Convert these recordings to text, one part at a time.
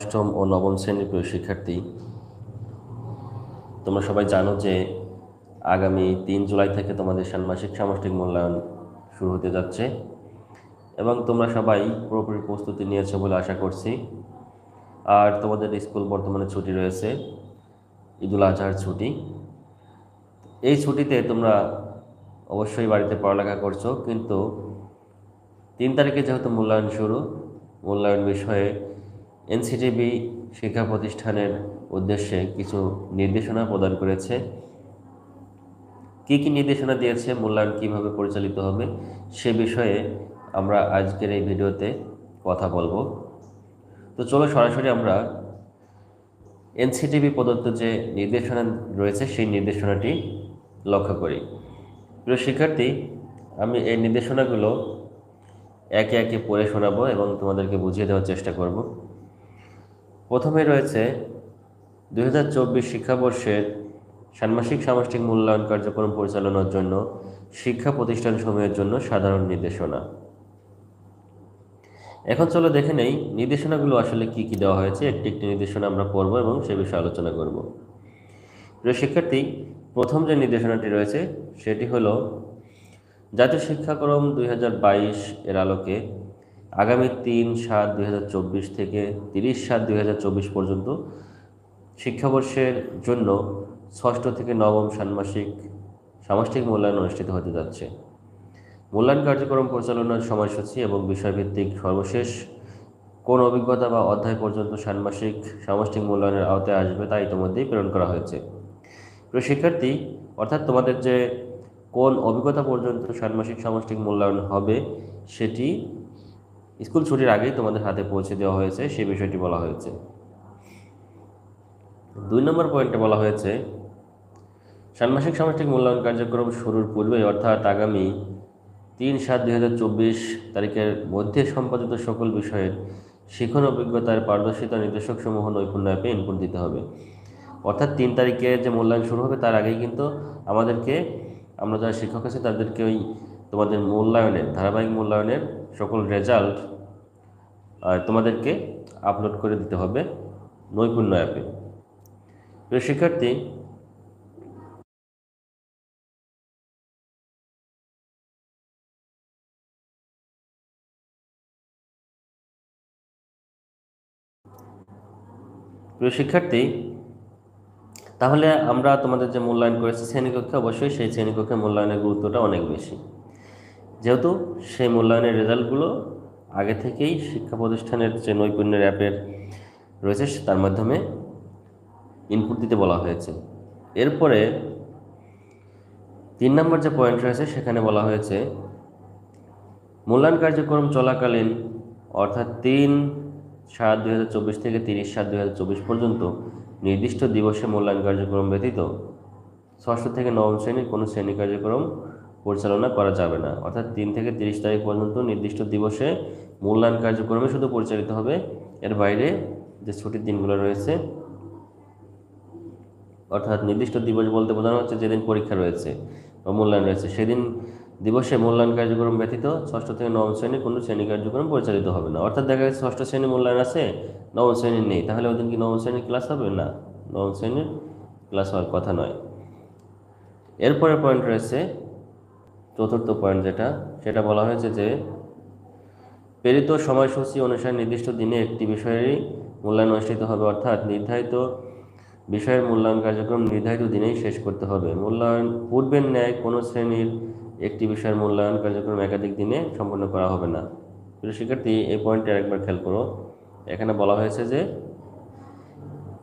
অষ্টম ও নবম শ্রেণীর প্রিয় শিক্ষার্থী, তোমরা সবাই জানো যে আগামী 3 জুলাই থেকে তোমাদের ষান্মাসিক সামষ্টিক মূল্যায়ন শুরু হতে যাচ্ছে এবং তোমরা সবাই পুরোপুরি প্রস্তুতি নিয়েছো বলে আশা করছি। আর তোমাদের স্কুল বর্তমানে ছুটি রয়েছে, ঈদুল আজহার ছুটি। এই ছুটিতে তোমরা অবশ্যই বাড়িতে পড়ালেখা করছো, কিন্তু 3 তারিখে যেহেতু মূল্যায়ন শুরু, মূল্যায়ন বিষয়ে এনসিটিবি শিক্ষা প্রতিষ্ঠানের উদ্দেশ্যে কিছু নির্দেশনা প্রদান করেছে। কী নির্দেশনা দিয়েছে, মূল্যায়ন কিভাবে পরিচালিত হবে সে বিষয়ে আমরা আজকের এই ভিডিওতে কথা বলবো। তো চলো সরাসরি আমরা এনসিটিবি প্রদত্ত যে নির্দেশনা রয়েছে সেই নির্দেশনাটি লক্ষ্য করি। প্রিয় শিক্ষার্থী, আমি এই নির্দেশনাগুলো একে একে পড়ে শোনাবো এবং তোমাদেরকে বুঝিয়ে দেওয়ার চেষ্টা করব। প্রথমে রয়েছে 2024 শিক্ষাবর্ষের ষান্মাসিক সামষ্টিক মূল্যায়ন কার্যক্রম পরিচালনার জন্য শিক্ষা প্রতিষ্ঠানসমূহের জন্য সাধারণ নির্দেশনা। এখন চলো দেখে নেই নির্দেশনাগুলো আসলে কি কি দেওয়া হয়েছে। একটি একটি নির্দেশনা আমরা পড়ব এবং সে বিষয়ে আলোচনা করব। প্রিয় শিক্ষার্থী, প্রথম যে নির্দেশনাটি রয়েছে সেটি হলো জাতীয় শিক্ষাক্রম 2022 এর আলোকে আগামী 3/7/2024 থেকে 30/7/2024 পর্যন্ত শিক্ষাবর্ষের জন্য ষষ্ঠ থেকে নবম সামষ্টিক মূল্যায়ন অনুষ্ঠিত হতে যাচ্ছে। মূল্যায়ন কার্যক্রম পরিচালনার সময়সূচি এবং বিষয়ভিত্তিক সর্বশেষ কোন অভিজ্ঞতা বা অধ্যায় পর্যন্ত সামষ্টিক মূল্যায়নের আওতায় আসবে তা ইতিমধ্যেই প্রেরণ করা হয়েছে। প্রিয় শিক্ষার্থী, অর্থাৎ তোমাদের যে কোন অভিজ্ঞতা পর্যন্ত সামষ্টিক মূল্যায়ন হবে সেটি স্কুল ছুটির আগেই তোমাদের হাতে পৌঁছে দেওয়া হয়েছে, সেই বিষয়টি বলা হয়েছে। 2 নম্বর পয়েন্টে বলা হয়েছে সামষ্টিক মূল্যায়ন কার্যক্রম শুরুর পূর্বে অর্থাৎ আগামী 3/7/2024 তারিখের মধ্যে সম্পাদিত সকল বিষয়ের শিখন অভিজ্ঞতার পারদর্শিতা নির্দেশকসমূহ নৈপুণ্য অ্যাপে ইনপুট দিতে হবে। অর্থাৎ 3 তারিখে যে মূল্যায়ন শুরু হবে তার আগেই কিন্তু আমরা যারা শিক্ষক আছি তাদেরকে ওই তোমাদের ধারাবাহিক মূল্যায়নের সকল রেজাল্ট তোমাদেরকে আপলোড করে দিতে হবে নৈপুণ্য অ্যাপে। প্রিয় শিক্ষার্থী, তাহলে আমরা তোমাদের যে মূল্যায়ন করেছি শ্রেণীকক্ষে, অবশ্যই সেই শ্রেণীকক্ষে মূল্যায়নের গুরুত্বটা অনেক বেশি, যেহেতু সেই মূল্যায়নের রেজাল্টগুলো আগে থেকেই শিক্ষা প্রতিষ্ঠানের যে নৈপুণ্যের অ্যাপের রয়েছে তার মাধ্যমে ইনপুট দিতে বলা হয়েছে। এরপরে 3 নম্বর যে পয়েন্ট রয়েছে সেখানে বলা হয়েছে মূল্যায়ন কার্যক্রম চলাকালীন অর্থাৎ 3/7/2024 থেকে 30/7/2024 পর্যন্ত নির্দিষ্ট দিবসে মূল্যায়ন কার্যক্রম ব্যতীত ষষ্ঠ থেকে নবম শ্রেণীর কোনো শ্রেণী কার্যক্রম পরিচালনা করা যাবে না। অর্থাৎ 3 থেকে 30 তারিখ পর্যন্ত নির্দিষ্ট দিবসে মূল্যায়ন কার্যক্রমে শুধু পরিচালিত হবে। এর বাইরে যে ছুটির দিনগুলো রয়েছে, অর্থাৎ নির্দিষ্ট দিবস বলতে বোঝানো হচ্ছে যেদিন পরীক্ষা রয়েছে বা মূল্যায়ন রয়েছে সেদিন দিবসে মূল্যায়ন কার্যক্রম ব্যতীত ষষ্ঠ থেকে নবম শ্রেণীর কোনো শ্রেণী কার্যক্রম পরিচালিত হবে না। অর্থাৎ দেখা যাচ্ছে ষষ্ঠ শ্রেণী মূল্যায়ন আছে, নবম শ্রেণীর নেই, তাহলে ওই দিন কি নবম শ্রেণীর ক্লাস হবে? না, নবম শ্রেণীর ক্লাস হওয়ার কথা নয়। এরপরে পয়েন্ট রয়েছে চতুর্থ পয়েন্ট, সেটা বলা হয়েছে যে প্রেরিত সময়সূচি অনুসারে নির্দিষ্ট দিনে একটি বিষয়েরই মূল্যায়ন অনুষ্ঠিত হবে। অর্থাৎ নির্ধারিত বিষয়ের মূল্যায়ন কার্যক্রম নির্ধারিত দিনেই শেষ করতে হবে। মূল্যায়ন পূর্বের ন্যায় কোনো শ্রেণীর একটি বিষয়ের মূল্যায়ন কার্যক্রম একাধিক দিনে সম্পন্ন করা হবে না। প্রিয় শিক্ষার্থী, এই পয়েন্টে আরেকবার খেয়াল করো। এখানে বলা হয়েছে যে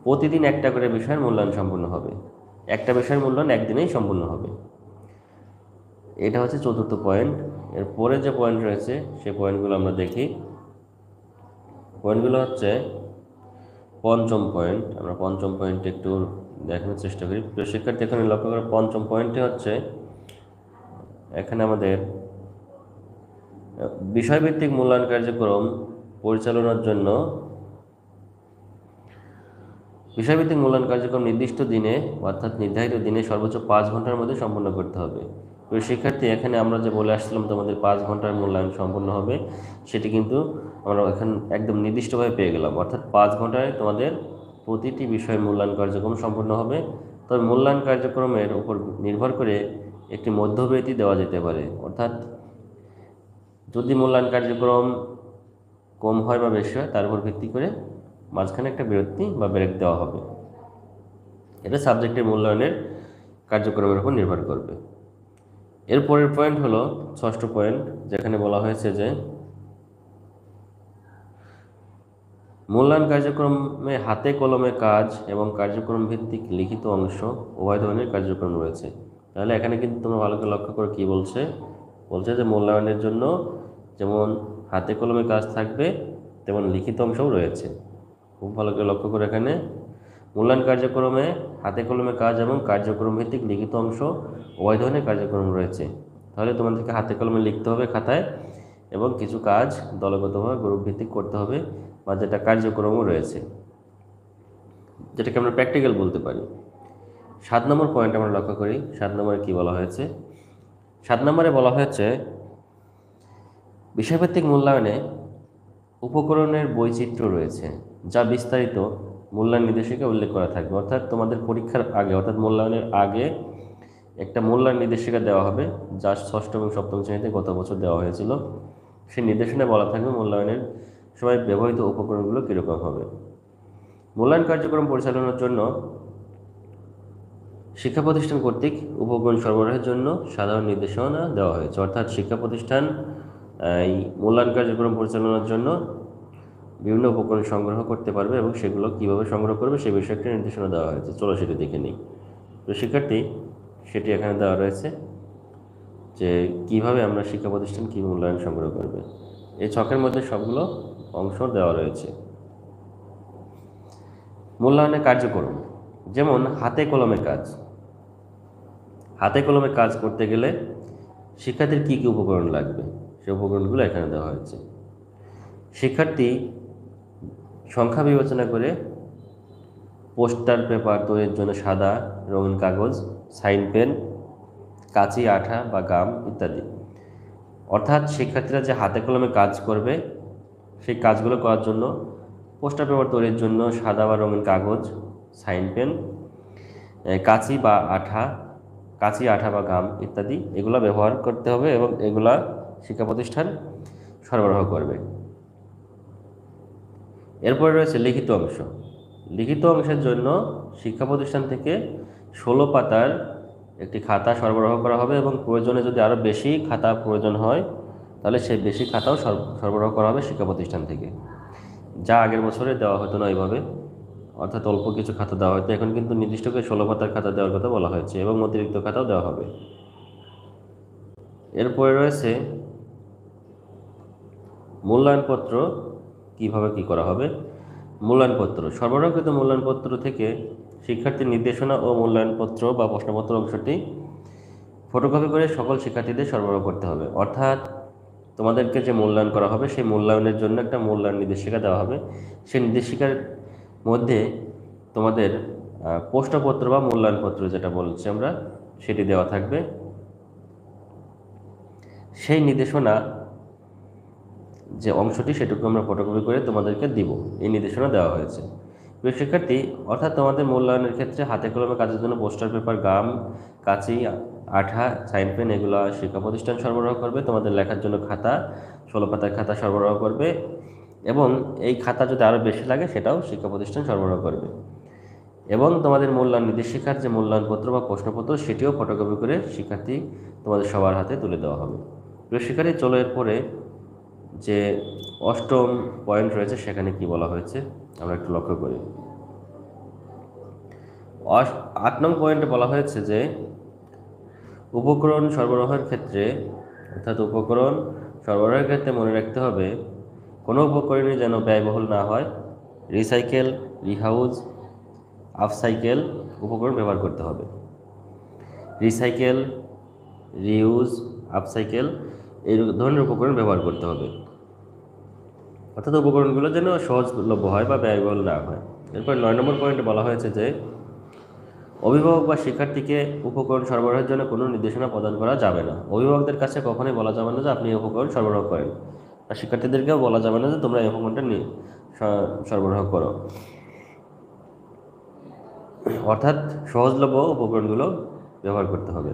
প্রতিদিন একটা করে বিষয়ের মূল্যায়ন সম্পন্ন হবে, একটা বিষয়ের মূল্যায়ন একদিনেই সম্পন্ন হবে। এটা হচ্ছে চতুর্থ পয়েন্ট। এর পরে যে পয়েন্ট রয়েছে সেই পয়েন্টগুলো আমরা দেখি। পয়েন্টগুলো হচ্ছে পঞ্চম পয়েন্ট। আমরা পঞ্চম পয়েন্টে একটু দেখানোর চেষ্টা করি। প্রিয় শিক্ষার্থী, এখানে লক্ষ্য করে পঞ্চম পয়েন্টে হচ্ছে এখানে আমাদের বিষয়ভিত্তিক মূল্যায়ন কার্যক্রম পরিচালনার জন্য নির্দিষ্ট দিনে অর্থাৎ নির্ধারিত দিনে সর্বোচ্চ 5 ঘন্টার মধ্যে সম্পন্ন করতে হবে। প্রিয় শিক্ষার্থী, এখানে আমরা যে বলে আসছিলাম তোমাদের 5 ঘন্টার মূল্যায়ন সম্পন্ন হবে, সেটি কিন্তু আমরা এখন একদম নির্দিষ্টভাবে পেয়ে গেলাম, অর্থাৎ 5 ঘন্টায় তোমাদের প্রতিটি বিষয়ের মূল্যায়ন কার্যক্রম সম্পন্ন হবে। তবে মূল্যায়ন কার্যক্রমের উপর নির্ভর করে একটি মধ্যবিরতি দেওয়া যেতে পারে, অর্থাৎ যদি মূল্যায়ন কার্যক্রম কম হয় বা বেশি হয় তার উপর ভিত্তি করে মাঝখানে একটা বিরতি বা ব্রেক দেওয়া হবে। এটা সাবজেক্টের মূল্যায়নের কার্যক্রমের উপর নির্ভর করবে। এরপরের পয়েন্ট হলো 6ষ্ঠ পয়েন্ট, যেখানে বলা হয়েছে যে মূল্যায়ন কার্যক্রমে হাতে কলমে কাজ এবং কার্যক্রম ভিত্তিক লিখিত অংশ উভয় ধরনের কার্যক্রম রয়েছে। তাহলে এখানে কিন্তু তোমরা ভালো করে লক্ষ্য করে কি বলছে যে মূল্যায়নের জন্য যেমন হাতে কলমে কাজ থাকবে তেমন লিখিত অংশও রয়েছে। খুব ভালো করে লক্ষ্য করে, এখানে মূল্যায়ন কার্যক্রমে হাতে কলমে কাজ এবং কার্যক্রম ভিত্তিক লিখিত অংশ উভয় ধরনের কার্যক্রম রয়েছে। তাহলে তোমাদেরকে হাতে কলমে লিখতে হবে খাতায়, এবং কিছু কাজ দলগতভাবে গ্রুপ ভিত্তিক করতে হবে, বা যেটা কার্যক্রমও রয়েছে, যেটাকে আমরা প্র্যাকটিক্যাল বলতে পারি। 7 নম্বর পয়েন্ট আমরা লক্ষ্য করি। 7 নম্বরে কি বলা হয়েছে? 7 নম্বরে বলা হয়েছে বিষয়ভিত্তিক মূল্যায়নে উপকরণের বৈচিত্র্য রয়েছে, যা বিস্তারিত মূল্যায়ন নির্দেশিকা উল্লেখ করা থাকবে। অর্থাৎ তোমাদের পরীক্ষার আগে, অর্থাৎ মূল্যায়নের আগে একটা মূল্যায়ন নির্দেশিকা দেওয়া হবে, যা 6ষ্ঠ এবং 7ম শ্রেণীতে গত বছর দেওয়া হয়েছিল। সেই নির্দেশনায় বলা থাকবে মূল্যায়নের সময় ব্যবহৃত উপকরণগুলো কীরকম হবে। মূল্যায়ন কার্যক্রম পরিচালনার জন্য শিক্ষা প্রতিষ্ঠান কর্তৃক উপকরণ সরবরাহের জন্য সাধারণ নির্দেশনা দেওয়া হয়েছে। অর্থাৎ শিক্ষা প্রতিষ্ঠান এই মূল্যায়ন কার্যক্রম পরিচালনার জন্য বিভিন্ন উপকরণ সংগ্রহ করতে পারবে, এবং সেগুলো কীভাবে সংগ্রহ করবে সে বিষয়ে একটা নির্দেশনা দেওয়া হয়েছে। চলো সেটি দেখে নিই। তো শিক্ষার্থী, সেটি এখানে দেওয়া রয়েছে যে কিভাবে আমরা শিক্ষা প্রতিষ্ঠান কী মূল্যায়ন সংগ্রহ করবে। এই ছকের মধ্যে সবগুলো অংশ দেওয়া রয়েছে। মূল্যায়নের কার্যক্রম, যেমন হাতে কলমে কাজ। হাতে কলমে কাজ করতে গেলে শিক্ষার্থীর কী কী উপকরণ লাগবে সেই উপকরণগুলো এখানে দেওয়া হয়েছে। শিক্ষার্থী সংখ্যা বিবেচনা করে পোস্টার পেপার তৈরির জন্য সাদা রঙিন কাগজ, সাইন পেন, কাঁচি, আঠা বা গাম ইত্যাদি। অর্থাৎ শিক্ষার্থীরা যে হাতে কলমে কাজ করবে সেই কাজগুলো করার জন্য পোস্টার পেপার তৈরির জন্য সাদা বা রঙিন কাগজ, সাইন পেন, কাঁচি, আঠা বা গাম ইত্যাদি এগুলো ব্যবহার করতে হবে, এবং এগুলা শিক্ষা প্রতিষ্ঠান সরবরাহ করবে। এরপরে রয়েছে লিখিত অংশ। লিখিত অংশের জন্য শিক্ষা প্রতিষ্ঠান থেকে 16 পাতার একটি খাতা সরবরাহ করা হবে, এবং প্রয়োজনে যদি আরও বেশি খাতা প্রয়োজন হয় তাহলে সেই বেশি খাতাও সরবরাহ করা হবে শিক্ষা প্রতিষ্ঠান থেকে, যা আগের বছরে দেওয়া হতো না এইভাবে। অর্থাৎ অল্প কিছু খাতা দেওয়া হতো, এখন কিন্তু নির্দিষ্ট করে 16 পাতার খাতা দেওয়ার কথা বলা হয়েছে, এবং অতিরিক্ত খাতাও দেওয়া হবে। এরপরে রয়েছে মূল্যায়নপত্র। কিভাবে কি করা হবে? মূল্যায়নপত্র সরবরাহকৃত মূল্যায়নপত্র থেকে শিক্ষার্থীর নির্দেশনা ও মূল্যায়নপত্র বা প্রশ্নপত্র অংশটি ফটোকপি করে সকল শিক্ষার্থীদের সরবরাহ করতে হবে। অর্থাৎ তোমাদেরকে যে মূল্যায়ন করা হবে সেই মূল্যায়নের জন্য একটা মূল্যায়ন নির্দেশিকা দেওয়া হবে। সেই নির্দেশিকার মধ্যে তোমাদের প্রশ্নপত্র বা মূল্যায়নপত্র যেটা বলছি আমরা সেটি দেওয়া থাকবে। সেই নির্দেশনা যে অংশটি সেটুকু আমরা ফটোকপি করে তোমাদেরকে দিব, এই নির্দেশনা দেওয়া হয়েছে। প্রিয় শিক্ষার্থী, অর্থাৎ তোমাদের মূল্যায়নের ক্ষেত্রে হাতে কলমে কাজের জন্য পোস্টার পেপার, গাম, কাঁচি, আঠা, সাইন পেন এগুলো শিক্ষা প্রতিষ্ঠান সরবরাহ করবে। তোমাদের লেখার জন্য খাতা 16 পাতার খাতা সরবরাহ করবে, এবং এই খাতা যদি আরও বেশি লাগে সেটাও শিক্ষা প্রতিষ্ঠান সরবরাহ করবে। এবং তোমাদের মূল্যায়ন নির্দেশিকার যে মূল্যায়নপত্র বা প্রশ্নপত্র সেটিও ফটোকপি করে শিক্ষার্থী তোমাদের সবার হাতে তুলে দেওয়া হবে। প্রিয় শিক্ষার্থী, চলো এরপরে যে 8ম পয়েন্ট রয়েছে সেখানে কি বলা হয়েছে আমরা একটু লক্ষ্য করি। 8 নং পয়েন্টে বলা হয়েছে যে উপকরণ সরবরাহের ক্ষেত্রে, অর্থাৎ উপকরণ সরবরাহের ক্ষেত্রে মনে রাখতে হবে কোনো উপকরণই যেন ব্যয়বহুল না হয়। রিসাইকেল, রিহাউজ, আপসাইকেল উপকরণ ব্যবহার করতে হবে। রিসাইকেল, রিউজ, আপসাইকেল এই ধরনের উপকরণ ব্যবহার করতে হবে। অর্থাৎ উপকরণগুলো যেন সহজলভ্য হয় বা ব্যয়বহুল না হয়। এরপর 9 নম্বর পয়েন্টে বলা হয়েছে যে অভিভাবক বা শিক্ষার্থীকে উপকরণ সরবরাহের জন্য কোনো নির্দেশনা প্রদান করা যাবে না। অভিভাবকদের কাছে কখনোই বলা যাবে না যে আপনি উপকরণ সরবরাহ করেন। আর শিক্ষার্থীদেরকেও বলা যাবে না যে তোমরা এই উপকরণটা সরবরাহ করো। অর্থাৎ সহজলভ্য উপকরণগুলো ব্যবহার করতে হবে।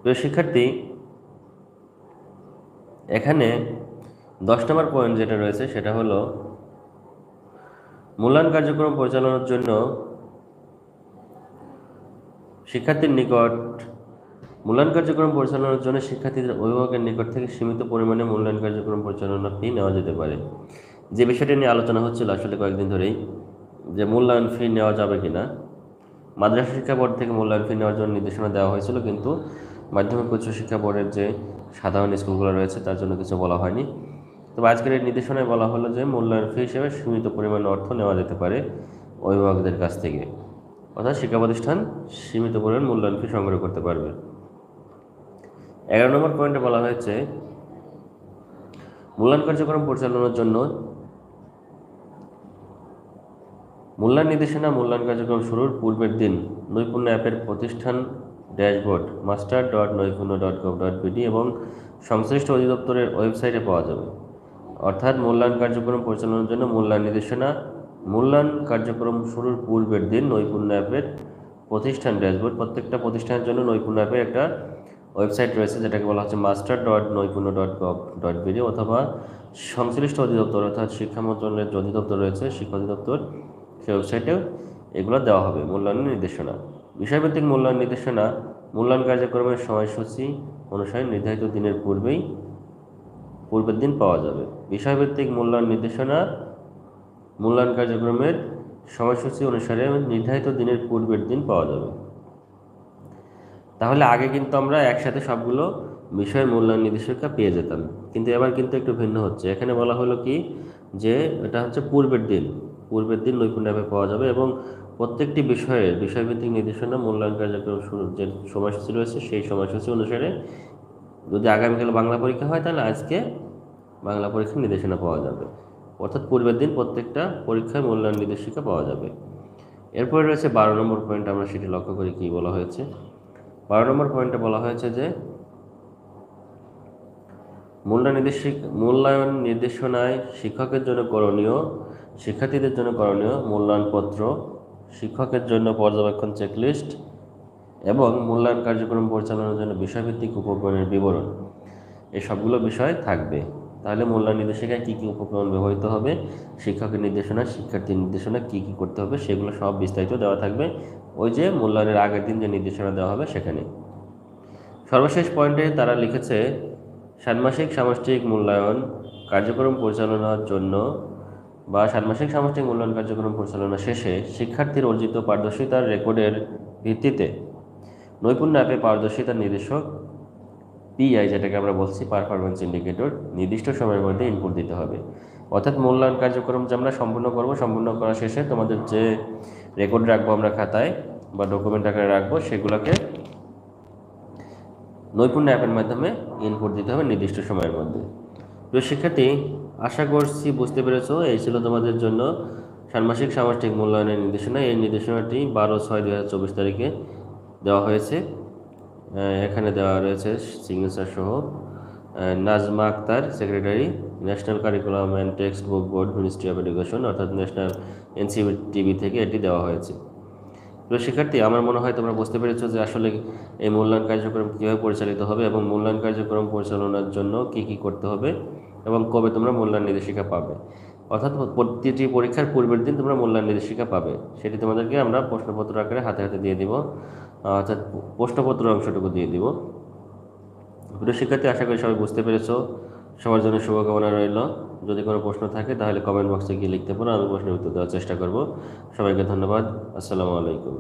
প্রিয় শিক্ষার্থী, এখানে 10 নম্বর পয়েন্ট যেটা রয়েছে সেটা হলো মূল্যায়ন কার্যক্রম পরিচালনার জন্য শিক্ষার্থীর নিকট মূল্যায়ন কার্যক্রম পরিচালনার জন্য শিক্ষার্থীদের অভিভাবকের নিকট থেকে সীমিত পরিমাণে মূল্যায়ন কার্যক্রম পরিচালনার ফি নেওয়া যেতে পারে। যে বিষয়টি নিয়ে আলোচনা হচ্ছিল আসলে কয়েকদিন ধরেই, যে মূল্যায়ন ফি নেওয়া যাবে কিনা। মাদ্রাসা শিক্ষা বোর্ড থেকে মূল্যায়ন ফি নেওয়ার জন্য নির্দেশনা দেওয়া হয়েছিল, কিন্তু মাধ্যমিক উচ্চ শিক্ষা বোর্ডের যে সাধারণ স্কুলগুলো রয়েছে তার জন্য কিছু বলা হয়নি। তবে আজকের এই নির্দেশনায় বলা হলো যে মূল্যায়ন ফি হিসেবে সীমিত পরিমাণে অর্থ নেওয়া যেতে পারে অভিভাবকদের কাছ থেকে, অর্থাৎ শিক্ষা প্রতিষ্ঠান সীমিত পরিমাণ মূল্যায়ন ফি সংগ্রহ করতে পারবে। 11 নম্বর পয়েন্টে বলা হয়েছে মূল্যায়ন কার্যক্রম পরিচালনার জন্য মূল্যায়ন নির্দেশনা মূল্যায়ন কার্যক্রম শুরুর পূর্বের দিন নৈপুণ্য অ্যাপের প্রতিষ্ঠান ড্যাশবোর্ড master.নৈপুণ্য.gov.bd এবং সংশ্লিষ্ট অধিদপ্তরের ওয়েবসাইটে পাওয়া যাবে। অর্থাৎ মূল্যায়ন কার্যক্রম পরিচালনার জন্য মূল্যায়ন নির্দেশনা মূল্যায়ন কার্যক্রম শুরুর পূর্বের দিন নৈপুণ্য অ্যাপের প্রতিষ্ঠান ড্যাশবোর্ড, প্রত্যেকটা প্রতিষ্ঠানের জন্য নৈপুণ্য অ্যাপের একটা ওয়েবসাইট রয়েছে যেটাকে বলা হচ্ছে master.নৈপুণ্য.gov.bd, অথবা সংশ্লিষ্ট অধিদপ্তর অর্থাৎ শিক্ষা মন্ত্রণালয়ের যে অধিদপ্তর রয়েছে শিক্ষা অধিদপ্তর, সেই ওয়েবসাইটেও এগুলো দেওয়া হবে মূল্যায়ন নির্দেশনা। বিষয়ভিত্তিক মূল্যায়ন নির্দেশনা মূল্যায়ন কার্যক্রমের সময়সূচি অনুসারে নির্ধারিত দিনের পূর্বের দিন পাওয়া যাবে। বিষয়ভিত্তিক মূল্যায়ন নির্দেশনা মূল্যায়ন কার্যক্রমের সময়সূচি অনুসারে নির্ধারিত দিনের পূর্বের দিন পাওয়া যাবে। তাহলে আগে কিন্তু আমরা একসাথে সবগুলো বিষয়ের মূল্যায়ন নির্দেশিকা পেয়ে যেতাম, কিন্তু এবার কিন্তু একটু ভিন্ন হচ্ছে। এখানে বলা হলো কি যে এটা হচ্ছে পূর্বের দিন নৈপুণ্য অ্যাপে পাওয়া যাবে এবং প্রত্যেকটি বিষয়ের বিষয়ভিত্তিক নির্দেশনা মূল্যায়ন কার্যক্রম শুরুর যে সময়সূচি রয়েছে সেই সময়সূচি অনুসারে যদি আগামীকাল বাংলা পরীক্ষা হয় তাহলে আজকে বাংলা পরীক্ষার নির্দেশনা পাওয়া যাবে, অর্থাৎ পূর্বের দিন প্রত্যেকটা পরীক্ষায় মূল্যায়ন নির্দেশিকা পাওয়া যাবে। এরপরে রয়েছে 12 নম্বর পয়েন্ট, আমরা সেটি লক্ষ্য করি কি বলা হয়েছে। 12 নম্বর পয়েন্টে বলা হয়েছে যে মূল্যায়ন নির্দেশনায় শিক্ষকের জন্য করণীয় শিক্ষার্থীদের জন্য করণীয় মূল্যায়নপত্র, শিক্ষকের জন্য পর্যবেক্ষণ চেকলিস্ট এবং মূল্যায়ন কার্যক্রম পরিচালনার জন্য বিষয়ভিত্তিক উপকরণের বিবরণ, এই সবগুলো বিষয় থাকবে। তাহলে মূল্যায়ন নির্দেশিকায় কী কী উপকরণ ব্যবহৃত হবে, শিক্ষকের নির্দেশনা শিক্ষার্থীর নির্দেশনা কী কী করতে হবে সেগুলো সব বিস্তারিত দেওয়া থাকবে ওই যে মূল্যায়নের আগের দিন যে নির্দেশনা দেওয়া হবে সেখানে। সর্বশেষ পয়েন্টে তারা লিখেছে ষান্মাসিক সামষ্টিক মূল্যায়ন কার্যক্রম পরিচালনার জন্য বা ষান্মাসিক সামষ্টিক মূল্যায়ন কার্যক্রম পরিচালনা শেষে শিক্ষার্থীর অর্জিত পারদর্শিতার রেকর্ডের ভিত্তিতে নৈপুণ্য অ্যাপে পারদর্শিতার নির্দেশক পিআই, যেটাকে আমরা বলছি পারফরমেন্স ইন্ডিকেটর, নির্দিষ্ট সময়ের মধ্যে ইনপুট দিতে হবে। অর্থাৎ মূল্যায়ন কার্যক্রম যে আমরা সম্পূর্ণ করব, সম্পূর্ণ করা শেষে তোমাদের যে রেকর্ড রাখবো আমরা খাতায় বা ডকুমেন্ট আকারে রাখবো সেগুলোকে নৈপুণ্য অ্যাপের মাধ্যমে ইনপুট দিতে হবে নির্দিষ্ট সময়ের মধ্যে। প্রিয় শিক্ষার্থী, আশা করছি বুঝতে পেরেছো। এই ছিল তোমাদের জন্য ষান্মাসিক সামষ্টিক মূল্যায়নের নির্দেশনা। এই নির্দেশনাটি 12/6/2024 তারিখে দেওয়া হয়েছে। এখানে দেওয়া রয়েছে সিগনেচার সহ Nazma Akter, secretary, national curriculum and textbook board, ministry of education, অর্থাৎ ন্যাশনাল NCTB থেকে এটি দেওয়া হয়েছে। প্রিয় শিক্ষার্থী, আমার মনে হয় তোমরা বুঝতে পেরেছো যে আসলে এই মূল্যায়ন কার্যক্রম কীভাবে পরিচালিত হবে এবং মূল্যায়ন কার্যক্রম পরিচালনার জন্য কী কী করতে হবে এবং কবে তোমরা মূল্যায়ন নির্দেশিকা পাবে। অর্থাৎ প্রতিটি পরীক্ষার পূর্বের দিন তোমরা মূল্যায়ন নির্দেশিকা পাবে, সেটি তোমাদেরকে আমরা প্রশ্নপত্র আকারে হাতে হাতে দিয়ে দিব, অর্থাৎ প্রশ্নপত্র অংশটুকু দিয়ে দিব। প্রিয় শিক্ষার্থী, আশা করি সবাই বুঝতে পেরেছো। সবার জন্য শুভকামনা রইল। যদি কোনো প্রশ্ন থাকে তাহলে কমেন্ট বক্সে গিয়ে লিখতে পারো, আমি প্রশ্নের উত্তর দেওয়ার চেষ্টা করব। সবাইকে ধন্যবাদ। আসসালামু আলাইকুম।